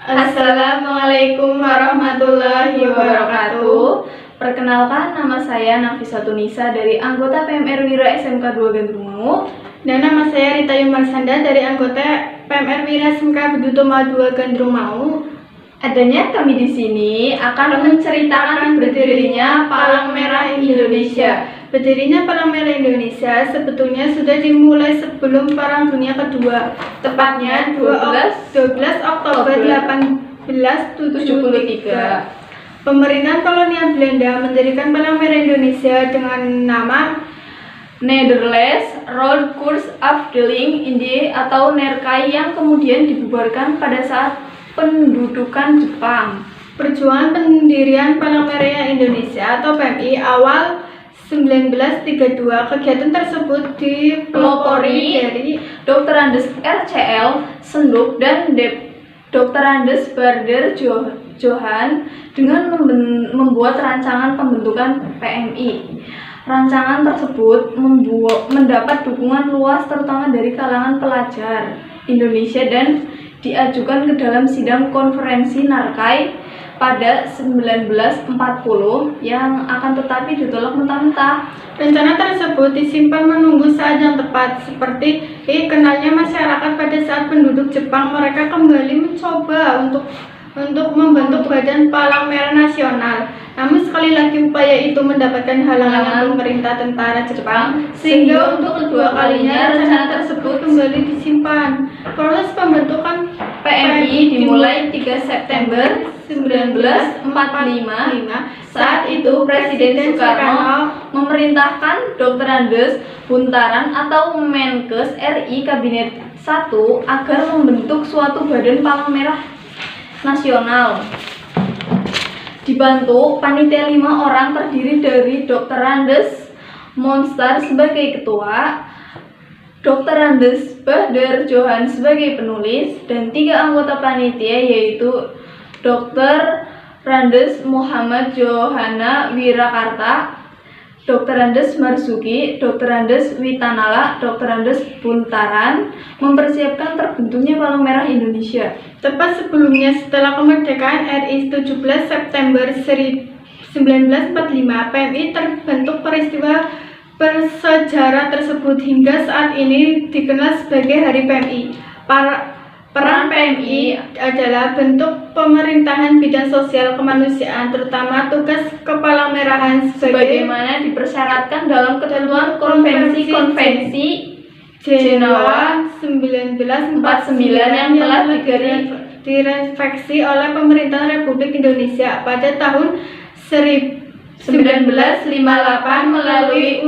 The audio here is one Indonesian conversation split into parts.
Assalamualaikum warahmatullahi wabarakatuh. Perkenalkan, nama saya Nafisa Tunisa dari anggota PMR Wira SMK 2 Gandrung. Dan nama saya Rita Yumarsanda dari anggota PMR Wira SMK Bedutoma 2 Gandrung. Adanya kami di sini akan menceritakan berdirinya Palang Merah Indonesia. Berdirinya Palang Merah Indonesia sebetulnya sudah dimulai sebelum Perang Dunia Kedua, tepatnya 12 Oktober 1873. Pemerintahan kolonial Belanda mendirikan Palang Merah Indonesia dengan nama Nederlands Rode-Korps Afdeling Indië atau NERKAI yang kemudian dibubarkan pada saat pendudukan Jepang. Perjuangan pendirian Palang Merah Indonesia atau PMI awal 1932. Kegiatan tersebut dipelopori dari Dr. Andes RCL Senduk dan Dr. Andes Bader Johan dengan membuat rancangan pembentukan PMI. Rancangan tersebut mendapat dukungan luas terutama dari kalangan pelajar Indonesia dan diajukan ke dalam sidang konferensi NERKAI pada 1940 yang akan tetapi ditolak mentah-mentah. Rencana tersebut disimpan menunggu saat yang tepat. Seperti kenalnya masyarakat pada saat penduduk Jepang, mereka kembali mencoba untuk membentuk Badan Palang Merah Nasional. Namun sekali lagi upaya itu mendapatkan halangan pemerintah tentara Jepang, sehingga untuk kedua kalinya rencana tersebut kembali disimpan. Proses pembentukan PMI dimulai 3 September 1945. Saat itu Presiden Soekarno memerintahkan Dr. Andes Buntaran atau Menkes RI Kabinet 1 agar membentuk suatu Badan Palang Merah Nasional. Dibantu panitia 5 orang terdiri dari Dr. Andes Monstar sebagai ketua, Dr. Andes Bader Johan sebagai penulis, dan 3 anggota panitia yaitu Dr. Andes Muhammad Johana Wirakarta, Dr. Andes Marzuki, Dr. Andes Witanala, Dr. Andes Buntaran mempersiapkan terbentuknya Palang Merah Indonesia. Tepat sebelumnya, setelah kemerdekaan RI 17 September 1945, PMI terbentuk. Peristiwa bersejarah tersebut hingga saat ini dikenal sebagai Hari PMI. Peran PMI adalah bentuk pemerintahan bidang sosial kemanusiaan, terutama tugas kepalang-merahan sebagaimana dipersyaratkan dalam ketentuan Konvensi Jenewa 1949 yang telah direvisi oleh Pemerintah Republik Indonesia pada tahun 1958 melalui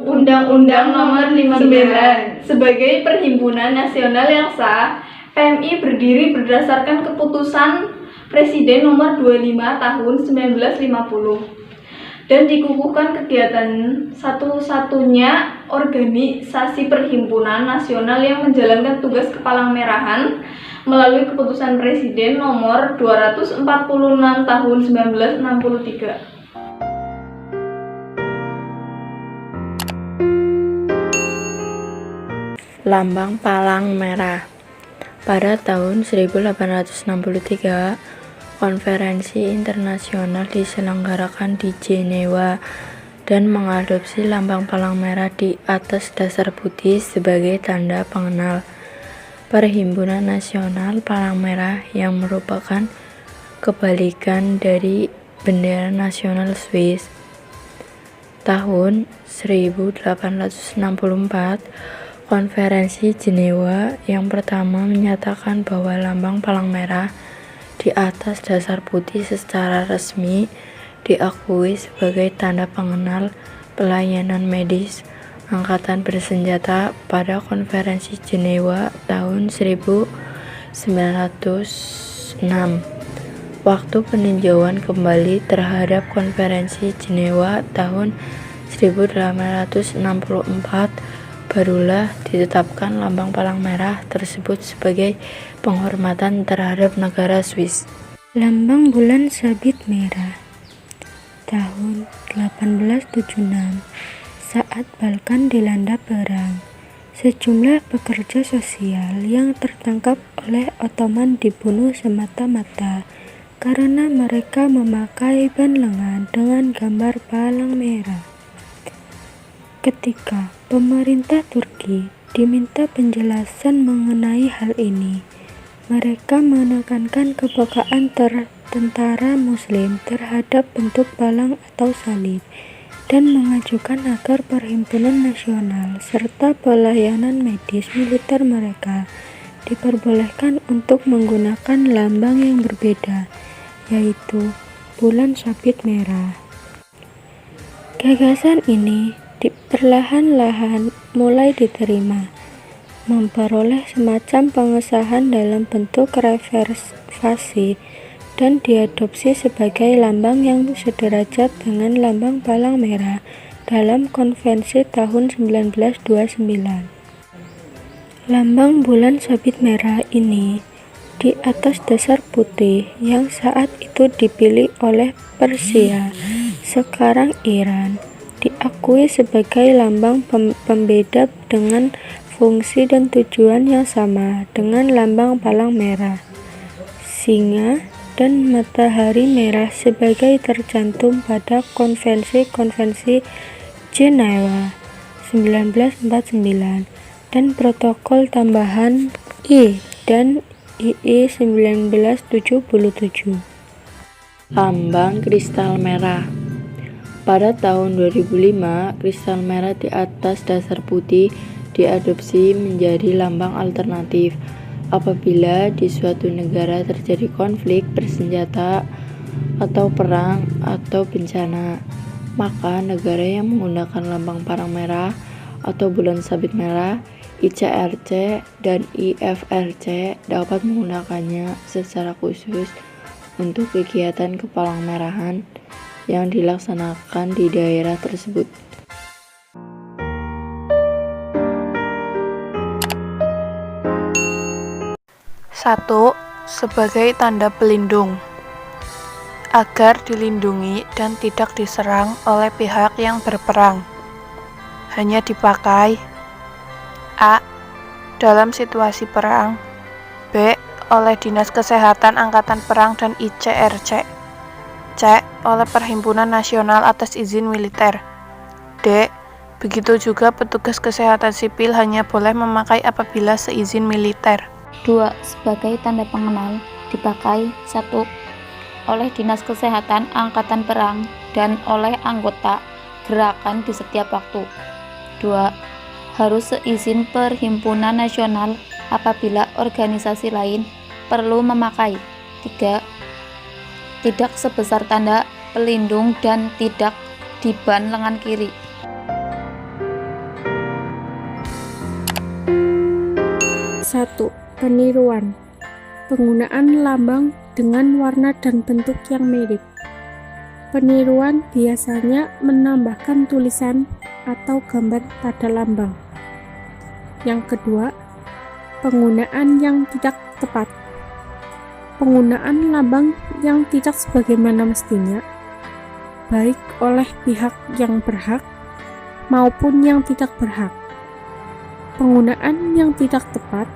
Undang-Undang Nomor 59. Sebagai perhimpunan nasional yang sah, PMI berdiri berdasarkan keputusan Presiden Nomor 25 Tahun 1950 dan dikukuhkan kegiatan satu-satunya organisasi perhimpunan nasional yang menjalankan tugas kepalang merahan melalui keputusan Presiden Nomor 246 Tahun 1963. Lambang Palang Merah. Pada tahun 1863, konferensi internasional diselenggarakan di Jenewa dan mengadopsi lambang palang merah di atas dasar putih sebagai tanda pengenal Perhimpunan Nasional Palang Merah yang merupakan kebalikan dari bendera nasional Swiss. Tahun 1864, Konferensi Jenewa yang pertama menyatakan bahwa lambang palang merah di atas dasar putih secara resmi diakui sebagai tanda pengenal pelayanan medis angkatan bersenjata pada Konferensi Jenewa tahun 1906. Waktu peninjauan kembali terhadap Konferensi Jenewa tahun 1864 barulah ditetapkan lambang palang merah tersebut sebagai penghormatan terhadap negara Swiss. Lambang bulan sabit merah. Tahun 1876, saat Balkan dilanda perang, Sejumlah pekerja sosial yang tertangkap oleh Ottoman dibunuh semata-mata karena mereka memakai ban lengan dengan gambar palang merah. Ketika pemerintah Turki diminta penjelasan mengenai hal ini, mereka menekankan kepekaan tentara Muslim terhadap bentuk palang atau salib dan mengajukan agar Perhimpunan Nasional serta pelayanan medis militer mereka diperbolehkan untuk menggunakan lambang yang berbeda, yaitu bulan sabit merah. Gagasan ini perlahan-lahan mulai diterima, memperoleh semacam pengesahan dalam bentuk reversasi dan diadopsi sebagai lambang yang sederajat dengan lambang palang merah dalam konvensi tahun 1929. Lambang bulan sabit merah ini di atas dasar putih yang saat itu dipilih oleh Persia, sekarang Iran, diakui sebagai lambang pembeda dengan fungsi dan tujuan yang sama dengan lambang palang merah. Singa dan matahari merah sebagai tercantum pada Konvensi Jenewa 1949 dan Protokol Tambahan I dan II 1977. Lambang kristal merah. Pada tahun 2005, kristal merah di atas dasar putih diadopsi menjadi lambang alternatif apabila di suatu negara terjadi konflik bersenjata atau perang atau bencana, maka negara yang menggunakan lambang palang merah atau bulan sabit merah ICRC dan IFRC dapat menggunakannya secara khusus untuk kegiatan kepalang merahan yang dilaksanakan di daerah tersebut. Satu, sebagai tanda pelindung, agar dilindungi dan tidak diserang oleh pihak yang berperang. Hanya dipakai A. dalam situasi perang, B. oleh Dinas Kesehatan Angkatan Perang dan ICRC, C. oleh Perhimpunan Nasional atas izin militer, D. begitu juga petugas kesehatan sipil hanya boleh memakai apabila seizin militer. 2. Sebagai tanda pengenal, dipakai 1. oleh Dinas Kesehatan Angkatan Perang dan oleh anggota gerakan di setiap waktu. 2. Harus seizin Perhimpunan Nasional apabila organisasi lain perlu memakai. 3. Tidak sebesar tanda pelindung dan tidak di ban lengan kiri. 1. Peniruan. Penggunaan lambang dengan warna dan bentuk yang mirip. Peniruan biasanya menambahkan tulisan atau gambar pada lambang. Yang kedua, penggunaan yang tidak tepat. Penggunaan lambang yang tidak sebagaimana mestinya, baik oleh pihak yang berhak maupun yang tidak berhak. Penggunaan yang tidak tepat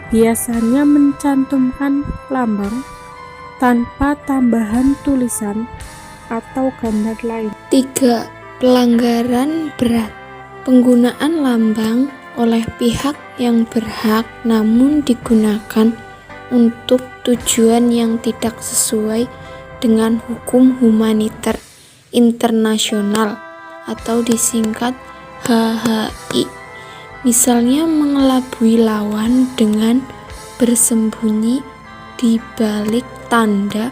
biasanya mencantumkan lambang tanpa tambahan tulisan atau gambar lain. 3. Pelanggaran berat. Penggunaan lambang oleh pihak yang berhak namun digunakan untuk tujuan yang tidak sesuai dengan hukum humaniter internasional atau disingkat HHI. Misalnya mengelabui lawan dengan bersembunyi di balik tanda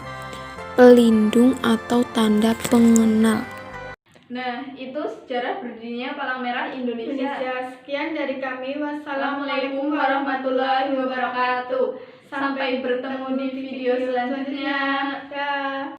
pelindung atau tanda pengenal. Nah, itu sejarah berdirinya Palang Merah Indonesia. Sekian dari kami. Wassalamualaikum warahmatullahi wabarakatuh. Sampai bertemu di video selanjutnya. Dah.